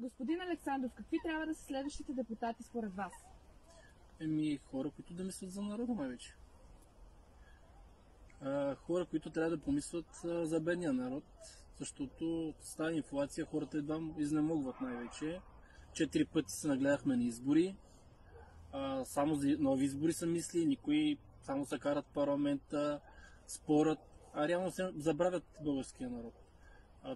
Господин Александров, какви трябва да са следващите депутати според вас? Хора, които да мислят за народа най-вече. Хора, които трябва да помислят за бедния народ, защото става инфлация, хората едва изнемогват най-вече. 4 пъти се нагледахме на избори, само за нови избори са мисли, никой само се карат парламента, спорят, а реално се забравят българския народ.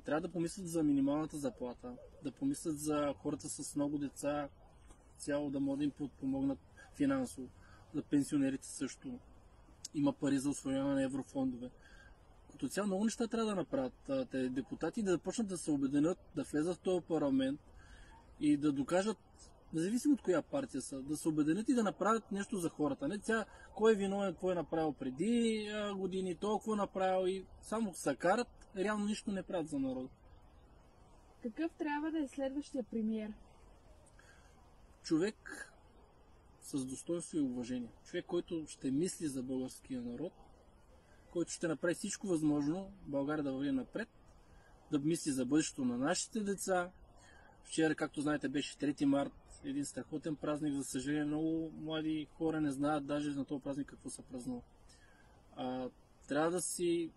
Трябва да помислят за минималната заплата, да помислят за хората с много деца, цяло да могат да им подпомогнат финансово, за пенсионерите също. Има пари за усвояване на еврофондове. Като цяло много неща трябва да направят тези депутати, да започнат да се обединят, да влезат в този парламент и да докажат, независимо от коя партия са, да се обединят и да направят нещо за хората. Не ця, кой е виновен, какво е направил преди години, толкова направил и само се карат, реално нищо не правят за народа. Какъв трябва да е следващия премиер? Човек с достоинство и уважение. Човек, който ще мисли за българския народ, който ще направи всичко възможно България да върви напред, да мисли за бъдещето на нашите деца. Вчера, както знаете, беше 3 март, един страхотен празник. За съжаление, много млади хора не знаят даже на този празник какво са празнува. Трябва да си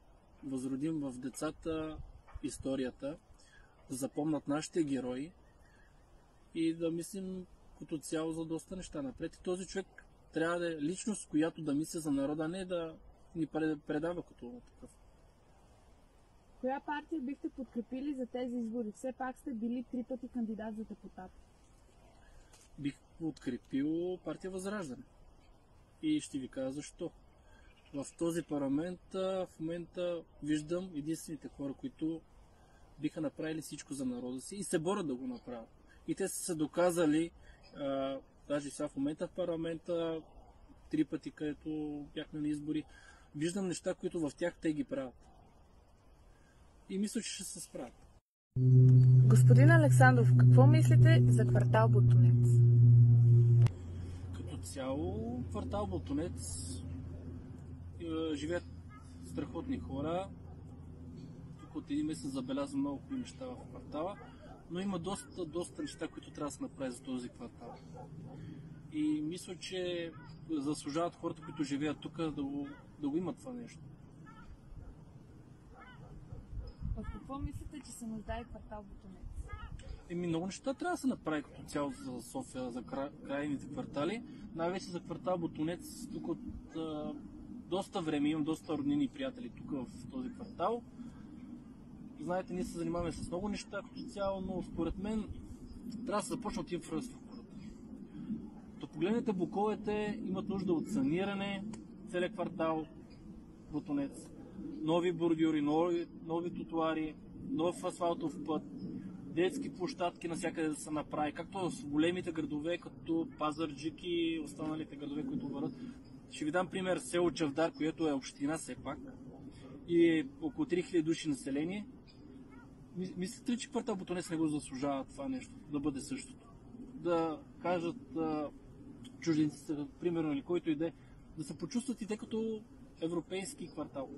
възродим в децата историята, да запомнат нашите герои и да мислим като цяло за доста неща напред. И този човек трябва да е личност, която да мисли за народа, а не да ни предава като такъв. Коя партия бихте подкрепили за тези избори? Все пак сте били 3 пъти кандидат за депутат. Бих подкрепил партия Възраждане. И ще ви кажа защо. В този парламент в момента виждам единствените хора, които биха направили всичко за народа си и се борят да го направят. И те са се доказали, даже сега в момента в парламента, 3 пъти, където бяхме на избори, виждам неща, които в тях те ги правят. И мисля, че ще се справят. Господин Александров, какво мислите за квартал Ботунец? Като цяло, квартал Ботунец живеят страхотни хора. Тук от един месец забелязвам много хубави неща в квартала, но има доста неща, които трябва да се направят за този квартал. И мисля, че заслужават хората, които живеят тук, да го имат това нещо. От какво мислите, че се нуждае квартал Ботунец? Много неща трябва да се направи като цяло за София, за крайните квартали. Най-вече за квартал Ботунец, тук от доста време имам доста роднини и приятели тук в този квартал. Знаете, ние се занимаваме с много неща като цяло, но според мен трябва да се започне от инфраструктурата. Като погледнете блоковете, имат нужда от саниране, целият квартал Ботунец. Нови бордюри, нови тротоари, нов асфалтов път, детски площадки навсякъде да се направи, както в големите градове, като Пазарджик и останалите градове, които върват. Ще ви дам пример село Чавдар, което е община все пак и е около 3000 души население. Мислите ли, че квартал Ботунец не го заслужава това нещо, да бъде същото? Да кажат чужденците, примерно, или който иде, да се почувстват и те като европейски квартал.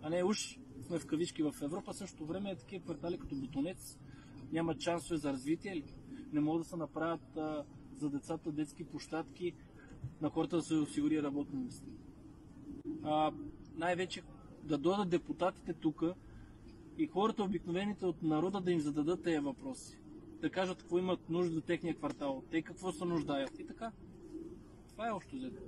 А не уж сме в кавички в Европа, същото време е такива квартали като Ботунец. Няма шансове за развитие ли? Не могат да се направят за децата детски площадки, на хората да се осигури работни места. Най-вече да дойдат депутатите тук и хората обикновените от народа да им зададат тези въпроси. Да кажат какво имат нужда за техния квартал, те какво се нуждаят и така. Това е общо взето.